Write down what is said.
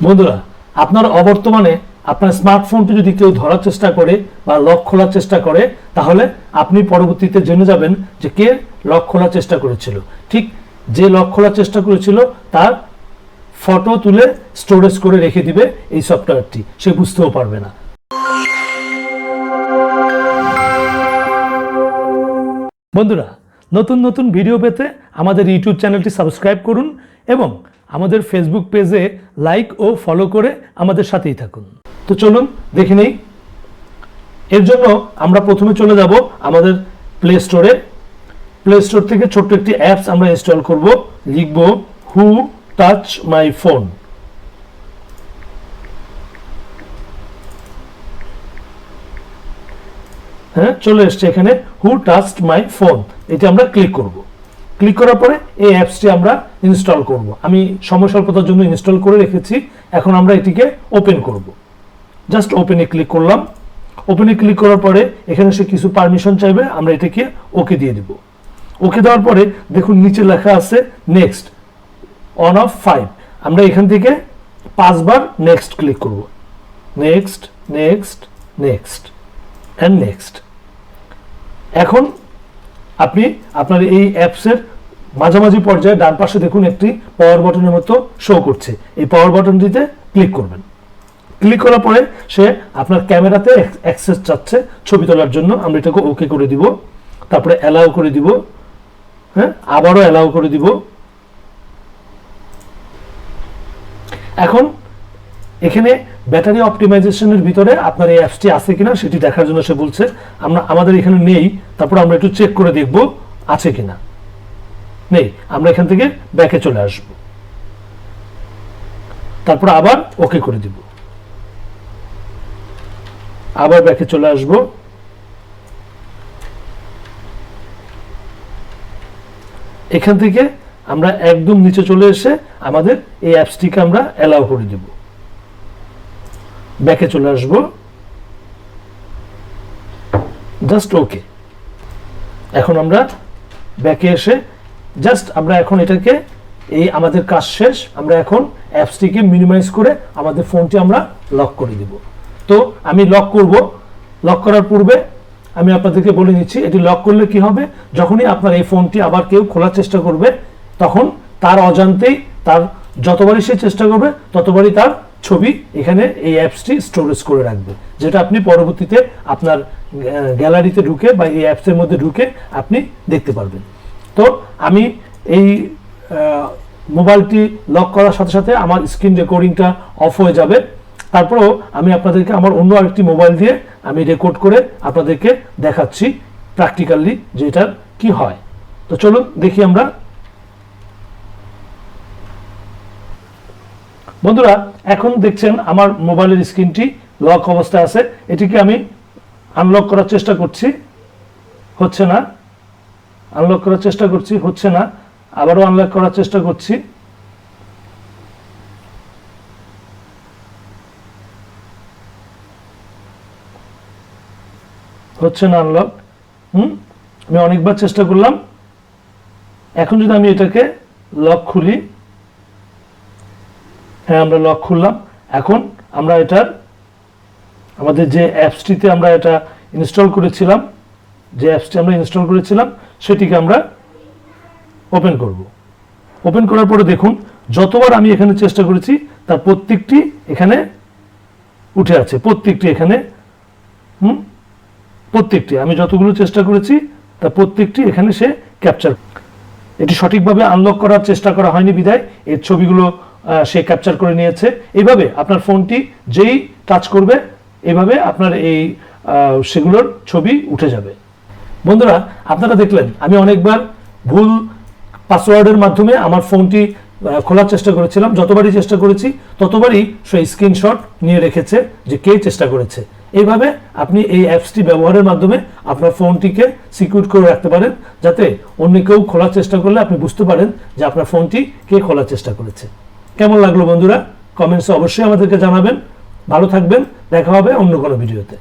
বন্ধুরা, আপনার অবর্তমানে আপনার স্মার্টফোনটি যদি কেউ ধরার চেষ্টা করে বা লক খোলার চেষ্টা করে, তাহলে আপনি পরবর্তীতে জেনে যাবেন যে কে লক খোলার চেষ্টা করেছিল। ঠিক যে লক খোলার চেষ্টা করেছিল তার ফটো তুলে স্টোরেজ করে রেখে দিবে এই সফটওয়্যারটি, সে বুঝতেও পারবে না। বন্ধুরা, নতুন নতুন ভিডিও পেতে আমাদের ইউটিউব চ্যানেলটি সাবস্ক্রাইব করুন এবং আমাদের ফেসবুক পেজে লাইক ও ফলো করে আমাদের সাথেই থাকুন। তো চলুন দেখে নেই। এর জন্য আমরা প্রথমে চলে যাব আমাদের প্লে স্টোরে। প্লে স্টোর থেকে ছোট্ট একটি অ্যাপস আমরা ইনস্টল করব। লিখব হু টাচ মাই ফোন। হ্যাঁ, চলে এসছে এখানে হু টাচড মাই ফোন। এটা আমরা ক্লিক করব। ক্লিক করার পরে এই অ্যাপসটি আমরা ইনস্টল করব। আমি সময় স্বল্পতার জন্য ইনস্টল করে রেখেছি। এখন আমরা এটিকে ওপেন করব। জাস্ট ওপেনে ক্লিক করলাম। ওপেনে ক্লিক করার পরে এখানে সে কিছু পারমিশন চাইবে, আমরা এটাকে ওকে দিয়ে দিব। ওকে দেওয়ার পরে দেখুন নিচে লেখা আছে নেক্সট অন অফ 5। আমরা এখান থেকে 5 বার নেক্সট ক্লিক করব। Next, next, next and next. এখন আপনি আপনার এই অ্যাপসের মাঝামাঝি পর্যায়ে ডান পাশে দেখুন একটি পাওয়ার বাটনের মতো শো করছে। এই পাওয়ার বাটনটিতে ক্লিক করবেন। ক্লিক করার পরে সে আপনার ক্যামেরাতে অ্যাক্সেস চাচ্ছে ছবি তোলার জন্য। আমরা এটাকে ওকে করে দিব। তারপরে অ্যালাউ করে দিব। হ্যাঁ, আবারও অ্যালাউ করে দিব। এখন এখানে ব্যাটারি অপটিমাইজেশনের ভিতরে আপনার এই অ্যাপসটি আছে কিনা সেটি দেখার জন্য সে বলছে। আমাদের এখানে নেই। তারপর আমরা একটু চেক করে দেখব আছে কিনা। নেই, আমরা এখান থেকে ব্যাকে চলে আসব। তারপর আবার ওকে করে দিব। আবার ব্যাকে চলে আসব। এখান থেকে আমরা একদম নিচে চলে এসে আমাদের এই অ্যাপসটিকে আমরা অ্যালাউ করে দেব। ব্যাকে চলে আসব। Just okay. এখন আমরা ব্যাকে এসে জাস্ট আমরা এখন এটাকে এই আমাদের কাজ শেষ। আমরা এখন অ্যাপসটিকে মিনিমাইজ করে আমাদের ফোনটি আমরা লক করে দিব। তো আমি লক করব। লক করার পূর্বে আমি আপনাদেরকে বলে নিচ্ছি এটি লক করলে কি হবে। যখনই আপনার এই ফোনটি আবার কেউ খোলার চেষ্টা করবে, তখন তার অজান্তেই তার যতবারই সে চেষ্টা করবে ততবারই তার ছবি এখানে এই অ্যাপসটি স্টোরেজ করে রাখবে, যেটা আপনি পরবর্তীতে আপনার গ্যালারিতে ঢুকে বা এই অ্যাপসের মধ্যে ঢুকে আপনি দেখতে পারবেন। তো আমি এই মোবাইলটি লক করার সাথে সাথে আমার স্ক্রিন রেকর্ডিংটা অফ হয়ে যাবে। তারপরেও আমি আপনাদেরকে আমার অন্য আরেকটি মোবাইল দিয়ে আমি রেকর্ড করে আপনাদেরকে দেখাচ্ছি প্র্যাকটিক্যালি যে এটার কি হয়। তো চলুন দেখি আমরা। বন্ধুরা, এখন দেখছেন আমার মোবাইলের স্ক্রিনটি লক অবস্থায় আছে। এটিকে আমি আনলক করার চেষ্টা করছি, হচ্ছে না। আনলক করার চেষ্টা করছি, হচ্ছে না। আবারও আনলক করার চেষ্টা করছি, হচ্ছে না আনলক। আমি অনেকবার চেষ্টা করলাম। এখন যদি আমি এটাকে লক খুলি, হ্যাঁ আমরা লক খুললাম। এখন আমরা এটার আমাদের যে অ্যাপসটিতে আমরা এটা ইনস্টল করেছিলাম, যে অ্যাপসটি আমরা ইনস্টল করেছিলাম সেটিকে আমরা ওপেন করব। ওপেন করার পরে দেখুন যতবার আমি এখানে চেষ্টা করেছি তার প্রত্যেকটি এখানে উঠে আছে। প্রত্যেকটি এখানে প্রত্যেকটি আমি যতগুলো চেষ্টা করেছি তার প্রত্যেকটি এখানে সে ক্যাপচার। এটি সঠিকভাবে আনলক করার চেষ্টা করা হয়নি বিধায় এর ছবিগুলো সে ক্যাপচার করে নিয়েছে। এইভাবে আপনার ফোনটি যেই টাচ করবে এভাবে আপনার এই সেগুলোর ছবি উঠে যাবে। বন্ধুরা, আপনারা দেখলেন আমি অনেকবার ভুল পাসওয়ার্ডের মাধ্যমে আমার ফোনটি খোলার চেষ্টা করেছিলাম। যতবারই চেষ্টা করেছি ততবারই সেই স্ক্রিনশট নিয়ে রেখেছে যে কে চেষ্টা করেছে। এইভাবে আপনি এই অ্যাপসটি ব্যবহারের মাধ্যমে আপনার ফোনটিকে সিকিউর করে রাখতে পারেন, যাতে অন্য কেউ খোলার চেষ্টা করলে আপনি বুঝতে পারেন যে আপনার ফোনটি কে খোলার চেষ্টা করেছে। কেমন লাগলো বন্ধুরা? কমেন্টসে অবশ্যই আমাদেরকে জানাবেন। ভালো থাকবেন। দেখা হবে অন্য কোনো ভিডিওতে।